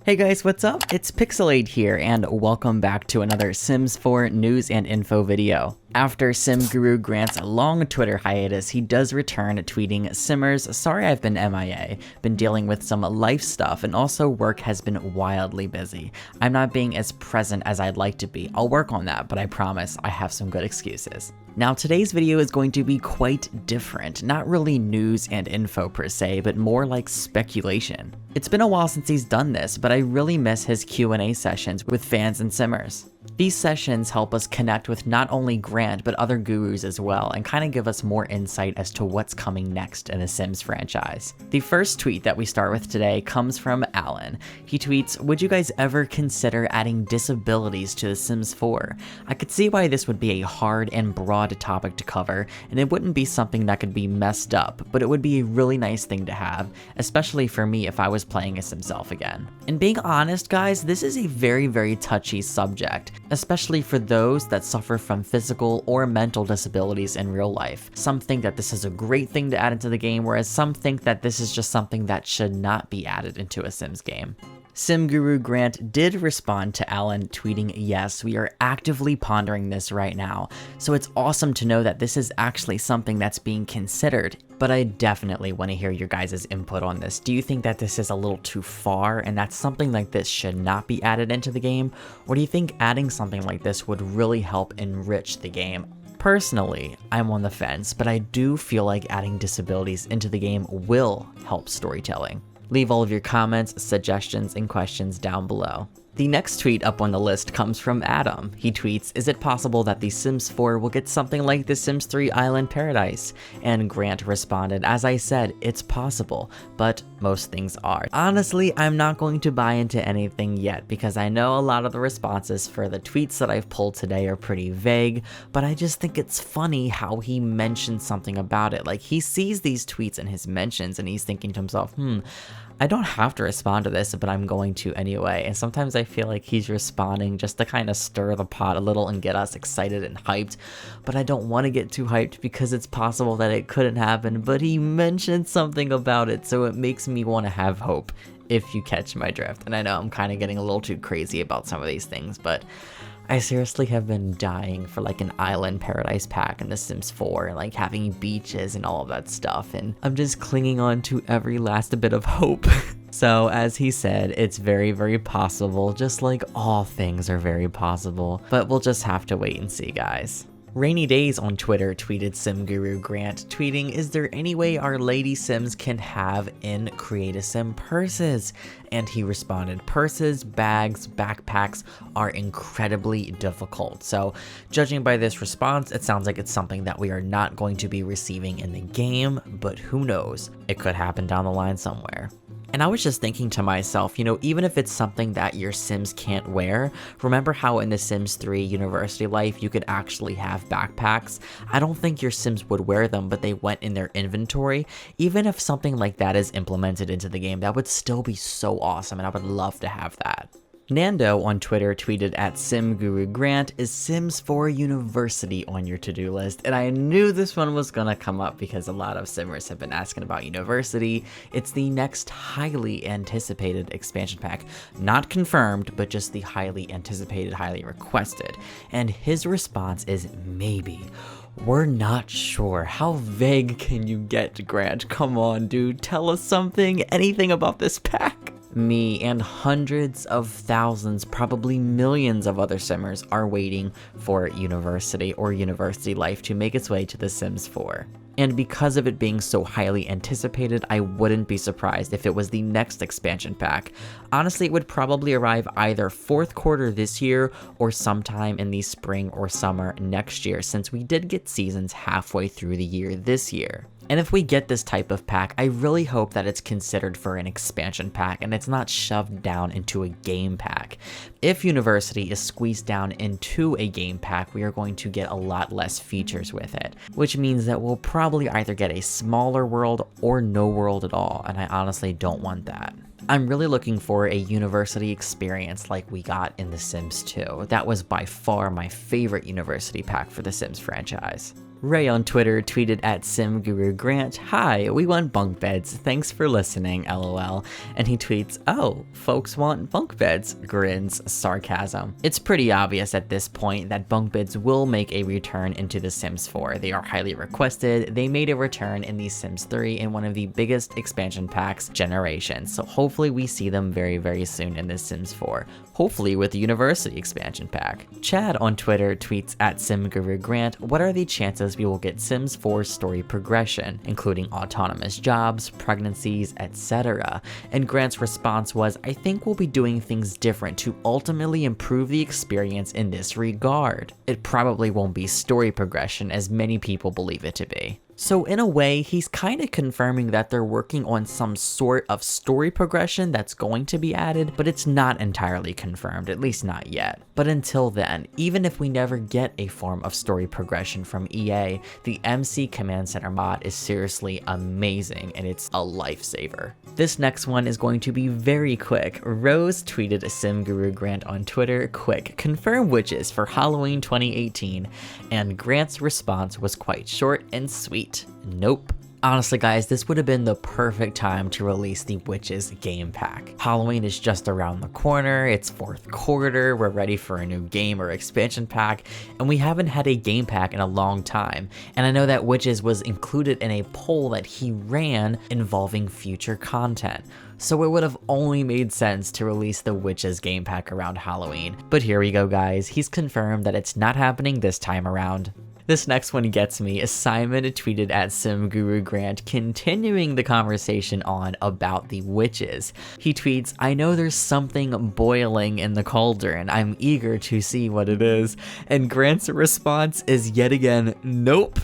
Hey guys, what's up? It's Pixelade here, and welcome back to another Sims 4 news and info video. After Sim Guru Grant's long Twitter hiatus, he does return tweeting, "Simmers, sorry I've been MIA, been dealing with some life stuff, and also work has been wildly busy. I'm not being as present as I'd like to be. I'll work on that, but I promise I have some good excuses." Now today's video is going to be quite different, not really news and info per se, but more like speculation. It's been a while since he's done this, but I really miss his Q&A sessions with fans and Simmers. These sessions help us connect with not only Grant, but other gurus as well, and kind of give us more insight as to what's coming next in the Sims franchise. The first tweet that we start with today comes from Alan. He tweets, "Would you guys ever consider adding disabilities to The Sims 4? I could see why this would be a hard and broad topic to cover, and it wouldn't be something that could be messed up, but it would be a really nice thing to have, especially for me if I was playing as himself again." And being honest, guys, this is a very touchy subject, especially for those that suffer from physical or mental disabilities in real life. Some think that this is a great thing to add into the game, whereas some think that this is just something that should not be added into a Sims game. Sim Guru Grant did respond to Alan tweeting, "Yes, we are actively pondering this right now, so it's awesome to know that this is actually something that's being considered, but I definitely want to hear your guys' input on this. Do you think that this is a little too far and that something like this should not be added into the game, or do you think adding something like this would really help enrich the game?" Personally, I'm on the fence, but I do feel like adding disabilities into the game will help storytelling. Leave all of your comments, suggestions, and questions down below. The next tweet up on the list comes from Adam. He tweets, "Is it possible that The Sims 4 will get something like The Sims 3 Island Paradise?" And Grant responded, "As I said, it's possible, but most things are." Honestly, I'm not going to buy into anything yet because I know a lot of the responses for the tweets that I've pulled today are pretty vague, but I just think it's funny how he mentioned something about it. Like, he sees these tweets in his mentions and he's thinking to himself, I don't have to respond to this, but I'm going to anyway. And sometimes I feel like he's responding just to kind of stir the pot a little and get us excited and hyped. But I don't want to get too hyped because it's possible that it couldn't happen, but he mentioned something about it, so it makes me want to have hope, if you catch my drift. And I know I'm kind of getting a little too crazy about some of these things, but I seriously have been dying for like an island paradise pack in The Sims 4, like having beaches and all of that stuff, and I'm just clinging on to every last bit of hope. So as he said, it's very possible, just like all things are very possible, but we'll just have to wait and see, guys. Rainy Days on Twitter tweeted Sim Guru Grant, tweeting, "Is there any way our lady Sims can have in Create-A-Sim purses?" And he responded, "Purses, bags, backpacks are incredibly difficult." So judging by this response, it sounds like it's something that we are not going to be receiving in the game, but who knows? It could happen down the line somewhere. And I was just thinking to myself, even if it's something that your Sims can't wear, remember how in The Sims 3 University Life you could actually have backpacks? I don't think your Sims would wear them, but they went in their inventory. Even if something like that is implemented into the game, that would still be so awesome, and I would love to have that. Nando on Twitter tweeted at Sim Guru Grant, "Is Sims 4 University on your to-do list?" And I knew this one was gonna come up because a lot of Simmers have been asking about University. It's the next highly anticipated expansion pack. Not confirmed, but just the highly anticipated, highly requested. And his response is maybe. We're not sure. How vague can you get, Grant? Come on, dude. Tell us something, anything about this pack. Me and hundreds of thousands, probably millions of other Simmers are waiting for University or University Life to make its way to The Sims 4. And because of it being so highly anticipated, I wouldn't be surprised if it was the next expansion pack. Honestly, it would probably arrive either fourth quarter this year or sometime in the spring or summer next year, since we did get seasons halfway through the year this year. And if we get this type of pack, I really hope that it's considered for an expansion pack and it's not shoved down into a game pack. If University is squeezed down into a game pack, we are going to get a lot less features with it, which means that we'll probably either get a smaller world or no world at all, and I honestly don't want that. I'm really looking for a university experience like we got in The Sims 2. That was by far my favorite university pack for The Sims franchise. Ray on Twitter tweeted at SimGuruGrant, "Hi, we want bunk beds. Thanks for listening, lol." And he tweets, "Oh, folks want bunk beds," grins, sarcasm. It's pretty obvious at this point that bunk beds will make a return into The Sims 4. They are highly requested. They made a return in The Sims 3 in one of the biggest expansion packs generations. So hopefully we see them very, very soon in The Sims 4. Hopefully with the University expansion pack. Chad on Twitter tweets at SimGuruGrant, "What are the chances we will get Sims 4 story progression, including autonomous jobs, pregnancies, etc." And Grant's response was, "I think we'll be doing things different to ultimately improve the experience in this regard. It probably won't be story progression as many people believe it to be." So in a way, he's kind of confirming that they're working on some sort of story progression that's going to be added, but it's not entirely confirmed, at least not yet. But until then, even if we never get a form of story progression from EA, the MC Command Center mod is seriously amazing and it's a lifesaver. This next one is going to be very quick. Rose tweeted SimGuruGrant on Twitter, "Quick, confirm witches for Halloween 2018, and Grant's response was quite short and sweet. Nope. Honestly guys, this would have been the perfect time to release the Witches game pack. Halloween is just around the corner, it's fourth quarter, we're ready for a new game or expansion pack, and we haven't had a game pack in a long time. And I know that Witches was included in a poll that he ran involving future content. So it would have only made sense to release the Witches game pack around Halloween. But here we go guys, he's confirmed that it's not happening this time around. This next one gets me. Simon tweeted at SimGuruGrant, continuing the conversation on about the witches. He tweets, "I know there's something boiling in the cauldron. I'm eager to see what it is." And Grant's response is yet again, "Nope."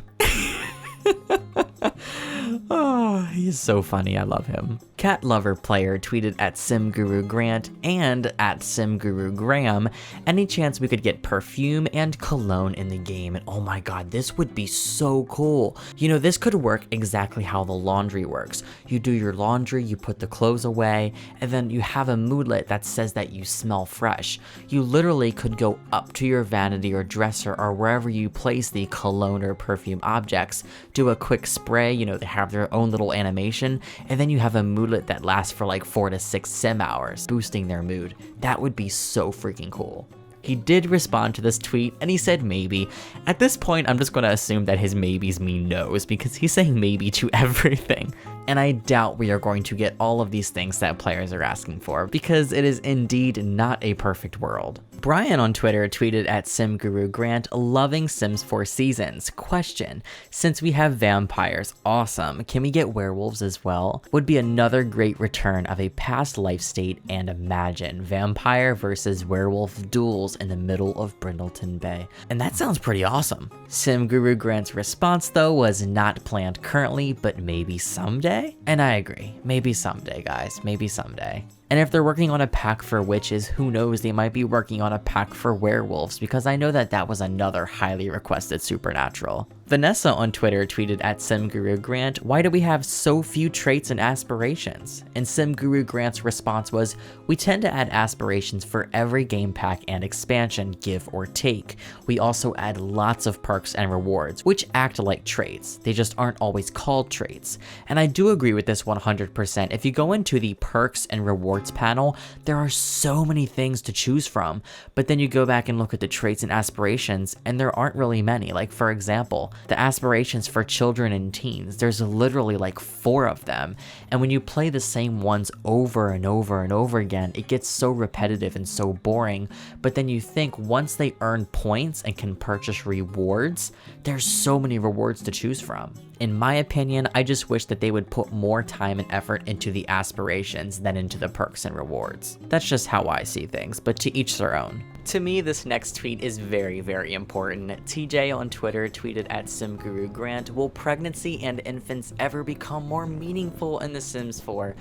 Oh, he's so funny, I love him. Cat Lover Player tweeted at SimGuruGrant and at SimGuruGram, "Any chance we could get perfume and cologne in the game?" And oh my god, this would be so cool. You know, this could work exactly how the laundry works. You do your laundry, you put the clothes away, and then you have a moodlet that says that you smell fresh. You literally could go up to your vanity or dresser or wherever you place the cologne or perfume objects, do a quick spray, you know, they have their own little animation, and then you have a moodlet that lasts for like 4 to 6 sim hours, boosting their mood. That would be so freaking cool. He did respond to this tweet and he said maybe. At this point, I'm just going to assume that his maybes mean no's because he's saying maybe to everything. And I doubt we are going to get all of these things that players are asking for because it is indeed not a perfect world. Brian on Twitter tweeted at SimGuruGrant, "Loving Sims 4 Seasons. Question, since we have vampires, awesome, can we get werewolves as well? Would be another great return of a past life state, and imagine vampire versus werewolf duels in the middle of Brindleton Bay." And that sounds pretty awesome. SimGuruGrant's response though was not planned currently, but maybe someday? And I agree, maybe someday guys, maybe someday. And if they're working on a pack for witches, who knows, they might be working on a pack for werewolves, because I know that that was another highly requested supernatural. Vanessa on Twitter tweeted at SimGuruGrant, "Why do we have so few traits and aspirations?" And SimGuruGrant's response was, "We tend to add aspirations for every game pack and expansion, give or take. We also add lots of perks and rewards, which act like traits. They just aren't always called traits." And I do agree with this 100%. If you go into the perks and rewards panel, there are so many things to choose from, but then you go back and look at the traits and aspirations and there aren't really many. Like for example, the aspirations for children and teens, there's literally like 4 of them, and when you play the same ones over and over and over again, it gets so repetitive and so boring. But then you think once they earn points and can purchase rewards, there's so many rewards to choose from. In my opinion, I just wish that they would put more time and effort into the aspirations than into the perks and rewards. That's just how I see things, but to each their own. To me, this next tweet is very, very important. TJ on Twitter tweeted at SimGuruGrant, "Will pregnancy and infants ever become more meaningful in The Sims 4?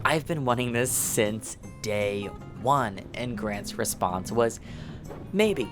I've been wanting this since day one." And Grant's response was, "Maybe."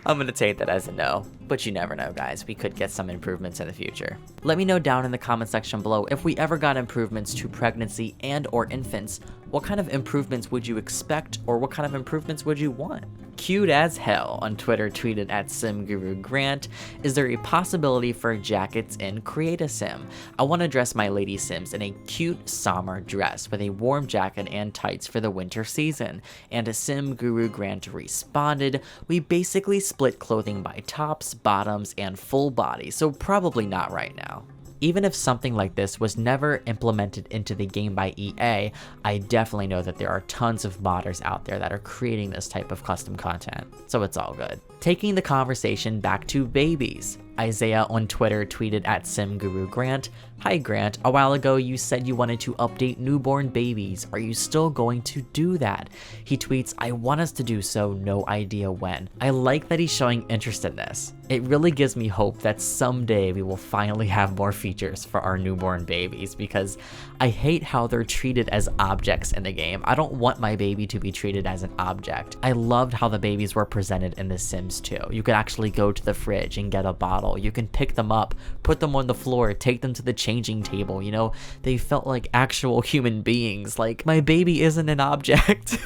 I'm gonna take that as a no, but you never know guys, we could get some improvements in the future. Let me know down in the comment section below if we ever got improvements to pregnancy and or infants, what kind of improvements would you expect or what kind of improvements would you want? cute as hell on Twitter tweeted at SimGuruGrant, is there a possibility for jackets in Create a Sim? I want to dress my lady Sims in a cute summer dress with a warm jacket and tights for the winter season. And SimGuruGrant responded, we basically split clothing by tops, bottoms, and full body, so probably not right now. Even if something like this was never implemented into the game by EA, I definitely know that there are tons of modders out there that are creating this type of custom content, so it's all good. Taking the conversation back to babies, Isaiah on Twitter tweeted at SimGuruGrant, hi Grant, a while ago you said you wanted to update newborn babies, are you still going to do that? He tweets, I want us to do so, no idea when. I like that he's showing interest in this. It really gives me hope that someday we will finally have more features for our newborn babies, because I hate how they're treated as objects in the game. I don't want my baby to be treated as an object. I loved how the babies were presented in The Sims 2. You could actually go to the fridge and get a bottle. You can pick them up, put them on the floor, take them to the changing table. You know, they felt like actual human beings. Like, my baby isn't an object.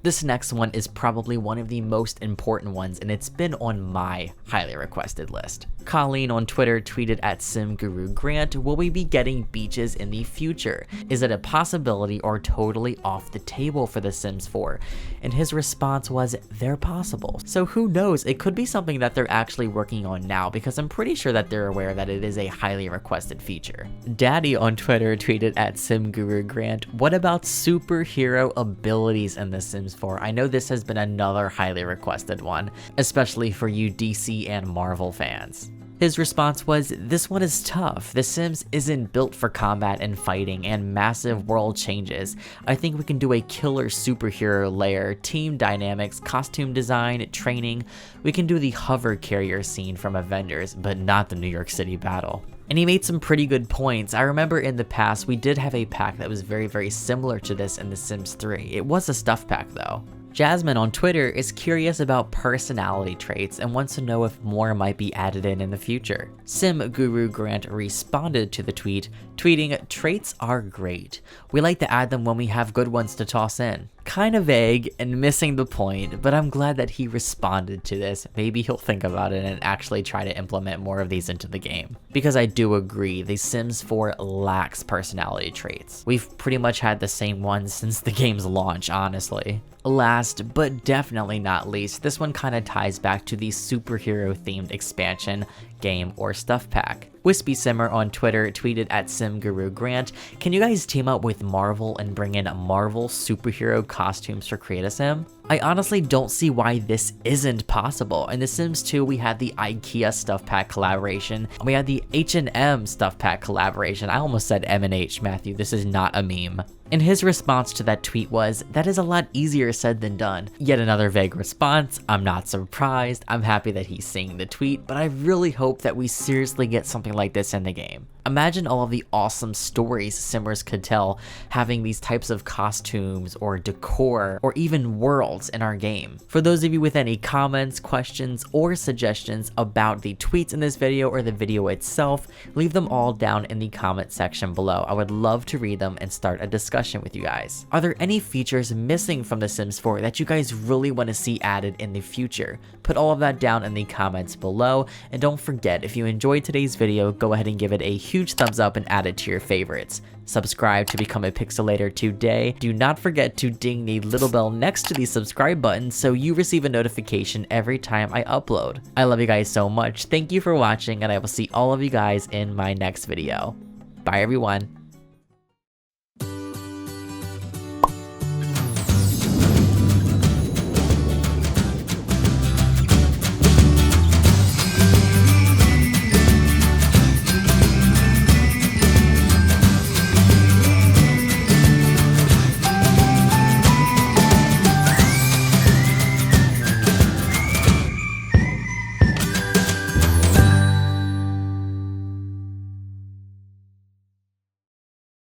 This next one is probably one of the most important ones, and it's been on my highly requested list. Colleen on Twitter tweeted at SimGuruGrant, will we be getting beaches in the future? Is it a possibility or totally off the table for The Sims 4? And his response was, they're possible. So who knows, it could be something that they're actually working on now, because I'm pretty sure that they're aware that it is a highly requested feature. Daddy on Twitter tweeted at SimGuruGrant, what about superhero abilities in The Sims 4? I know this has been another highly requested one, especially for you DC and Marvel fans. His response was, this one is tough. The Sims isn't built for combat and fighting and massive world changes. I think we can do a killer superhero layer, team dynamics, costume design, training. We can do the hover carrier scene from Avengers, but not the New York City battle. And he made some pretty good points. I remember in the past, we did have a pack that was very similar to this in The Sims 3. It was a stuff pack though. Jasmine on Twitter is curious about personality traits and wants to know if more might be added in the future. SimGuruGrant responded to the tweet, tweeting, traits are great. We like to add them when we have good ones to toss in. Kind of vague and missing the point, but I'm glad that he responded to this. Maybe he'll think about it and actually try to implement more of these into the game. Because I do agree, The Sims 4 lacks personality traits. We've pretty much had the same ones since the game's launch, honestly. Last, but definitely not least, this one kind of ties back to the superhero themed expansion, game, or stuff pack. Wispy Simmer on Twitter tweeted at SimGuruGrant, can you guys team up with Marvel and bring in Marvel superhero costumes for Create a Sim? I honestly don't see why this isn't possible. In The Sims 2, we had the IKEA stuff pack collaboration. We had the H&M stuff pack collaboration. I almost said M&H, Matthew. This is not a meme. And his response to that tweet was, that is a lot easier said than done. Yet another vague response. I'm not surprised. I'm happy that he's seeing the tweet, but I really hope that we seriously get something like this in the game. Imagine all of the awesome stories Simmers could tell having these types of costumes or decor or even worlds in our game. For those of you with any comments, questions, or suggestions about the tweets in this video or the video itself, leave them all down in the comment section below. I would love to read them and start a discussion with you guys. Are there any features missing from The Sims 4 that you guys really want to see added in the future? Put all of that down in the comments below, and don't forget, if you enjoyed today's video, go ahead and give it a huge thumbs up and add it to your favorites. Subscribe to become a Pixelator today. Do not forget to ding the little bell next to the subscribe button so you receive a notification every time I upload. I love you guys so much. Thank you for watching, and I will see all of you guys in my next video. Bye everyone.